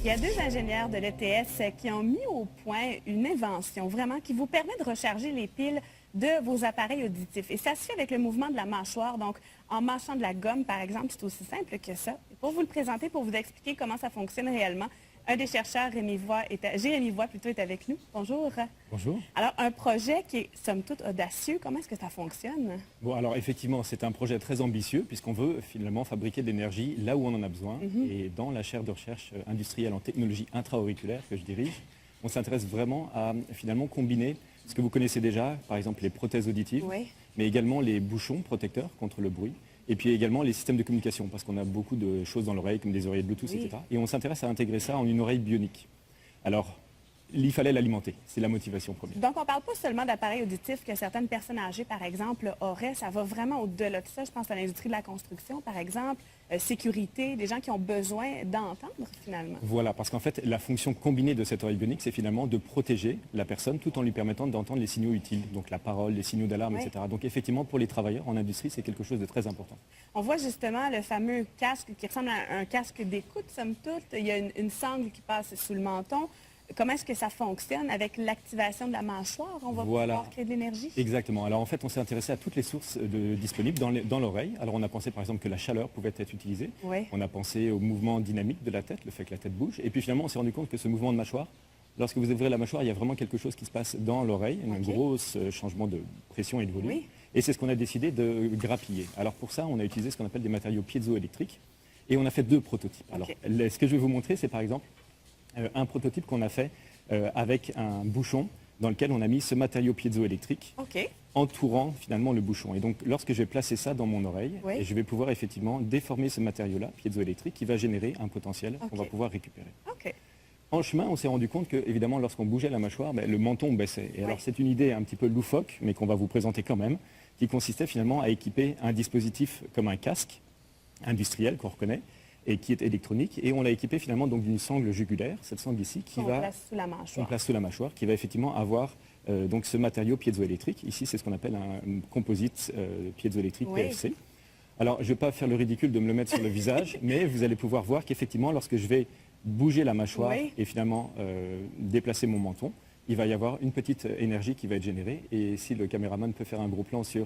Il y a deux ingénieurs de l'ETS qui ont mis au point une invention vraiment qui vous permet de recharger les piles de vos appareils auditifs. Et ça se fait avec le mouvement de la mâchoire. Donc, en mâchant de la gomme, par exemple, c'est aussi simple que ça. Et pour vous le présenter, pour vous expliquer comment ça fonctionne réellement, un des chercheurs, Jérémy Voix, est avec nous. Bonjour. Bonjour. Alors, un projet qui est, somme toute, audacieux. Comment est-ce que ça fonctionne? Bon, alors effectivement, c'est un projet très ambitieux puisqu'on veut finalement fabriquer de l'énergie là où on en a besoin. Et dans la chaire de recherche industrielle en technologie intra-auriculaire que je dirige, on s'intéresse vraiment à finalement combiner ce que vous connaissez déjà, par exemple les prothèses auditives, mais également les bouchons protecteurs contre le bruit. Et puis également les systèmes de communication, parce qu'on a beaucoup de choses dans l'oreille, comme des oreillettes Bluetooth, etc. Et on s'intéresse à intégrer ça en une oreille bionique. Alors, il fallait l'alimenter, c'est la motivation première. Donc, on ne parle pas seulement d'appareils auditifs que certaines personnes âgées, par exemple, auraient. Ça va vraiment au-delà de ça. Je pense à l'industrie de la construction, par exemple, sécurité, des gens qui ont besoin d'entendre, finalement. Voilà, parce qu'en fait, la fonction combinée de cette oreille bionique, c'est finalement de protéger la personne tout en lui permettant d'entendre les signaux utiles, donc la parole, les signaux d'alarme, etc. Donc, effectivement, pour les travailleurs en industrie, c'est quelque chose de très important. On voit justement le fameux casque qui ressemble à un casque d'écoute, somme toute. Il y a une sangle qui passe sous le menton. Comment est-ce que ça fonctionne avec l'activation de la mâchoire? On va pouvoir créer de l'énergie? Exactement. Alors en fait, on s'est intéressé à toutes les sources disponibles dans l'oreille. Alors on a pensé par exemple que la chaleur pouvait être utilisée. On a pensé au mouvement dynamique de la tête, le fait que la tête bouge. Et puis finalement, on s'est rendu compte que ce mouvement de mâchoire, lorsque vous ouvrez la mâchoire, il y a vraiment quelque chose qui se passe dans l'oreille, un gros changement de pression et de volume. Et c'est ce qu'on a décidé de grappiller. Alors pour ça, on a utilisé ce qu'on appelle des matériaux piézoélectriques. Et on a fait deux prototypes. Alors ce que je vais vous montrer, c'est par exemple un prototype qu'on a fait avec un bouchon dans lequel on a mis ce matériau piézoélectrique entourant finalement le bouchon. Et donc lorsque je vais placer ça dans mon oreille, et je vais pouvoir effectivement déformer ce matériau-là, piézoélectrique, qui va générer un potentiel qu'on va pouvoir récupérer. En chemin, on s'est rendu compte que, évidemment, lorsqu'on bougeait la mâchoire, le menton baissait. Et alors c'est une idée un petit peu loufoque, mais qu'on va vous présenter quand même, qui consistait finalement à équiper un dispositif comme un casque industriel qu'on reconnaît, et qui est électronique, et on l'a équipé finalement donc d'une sangle jugulaire, cette sangle ici, qu'on place sous la mâchoire, qui va effectivement avoir donc ce matériau piézoélectrique. Ici, c'est ce qu'on appelle un composite piézoélectrique PFC. Alors, je ne vais pas faire le ridicule de me le mettre sur le visage, mais vous allez pouvoir voir qu'effectivement, lorsque je vais bouger la mâchoire et finalement déplacer mon menton, il va y avoir une petite énergie qui va être générée. Et si le caméraman peut faire un gros plan sur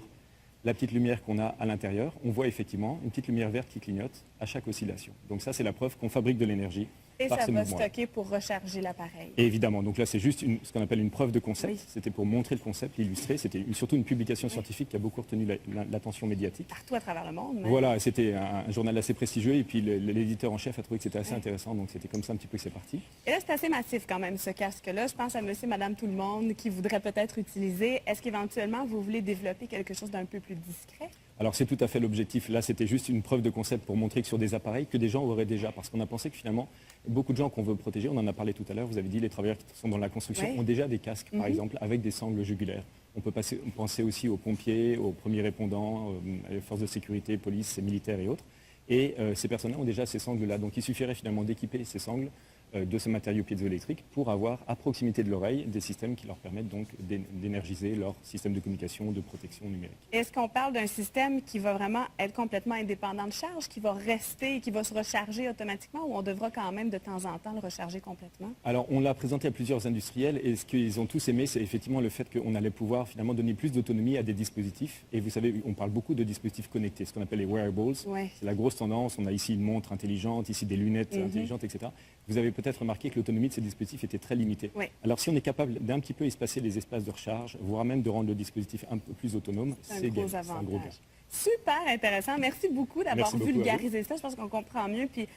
la petite lumière qu'on a à l'intérieur, on voit effectivement une petite lumière verte qui clignote à chaque oscillation. Donc ça, c'est la preuve qu'on fabrique de l'énergie par ce mouvement. Et ça va stocker pour recharger l'appareil. Et évidemment, donc là, c'est juste ce qu'on appelle une preuve de concept. C'était pour montrer le concept, l'illustrer. C'était surtout une publication scientifique qui a beaucoup retenu l'attention médiatique. Partout à travers le monde. Même. Voilà, c'était un journal assez prestigieux et puis l'éditeur en chef a trouvé que c'était assez intéressant. Donc c'était comme ça un petit peu que c'est parti. Et là, c'est assez massif quand même, ce casque-là. Je pense à monsieur, madame, tout le monde qui voudrait peut-être utiliser. Est-ce qu'éventuellement, vous voulez développer quelque chose d'un peu plus discret? Alors c'est tout à fait l'objectif. Là, c'était juste une preuve de concept pour montrer que sur des appareils que des gens auraient déjà, parce qu'on a pensé que finalement, beaucoup de gens qu'on veut protéger, on en a parlé tout à l'heure, vous avez dit les travailleurs qui sont dans la construction ont déjà des casques, par exemple, avec des sangles jugulaires. On peut penser aussi aux pompiers, aux premiers répondants, aux forces de sécurité, police, militaires et autres. Et ces personnes-là ont déjà ces sangles-là. Donc il suffirait finalement d'équiper ces sangles de ce matériau piézoélectrique pour avoir à proximité de l'oreille des systèmes qui leur permettent donc d'énergiser leur système de communication, de protection numérique. Est-ce qu'on parle d'un système qui va vraiment être complètement indépendant de charge, qui va rester et qui va se recharger automatiquement, ou on devra quand même de temps en temps le recharger complètement? Alors on l'a présenté à plusieurs industriels et ce qu'ils ont tous aimé, c'est effectivement le fait qu'on allait pouvoir finalement donner plus d'autonomie à des dispositifs. Et vous savez, on parle beaucoup de dispositifs connectés, ce qu'on appelle les wearables. C'est la grosse tendance. On a ici une montre intelligente, ici des lunettes intelligentes, etc. Vous avez peut-être remarqué que l'autonomie de ces dispositifs était très limitée. Alors si on est capable d'un petit peu espacer les espaces de recharge, voire même de rendre le dispositif un peu plus autonome, c'est un gros gain. Super intéressant. Merci beaucoup d'avoir vulgarisé ça. Je pense qu'on comprend mieux. Puis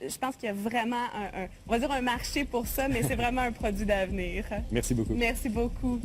je pense qu'il y a vraiment on va dire un marché pour ça, mais c'est vraiment un produit d'avenir. Merci beaucoup. Merci beaucoup.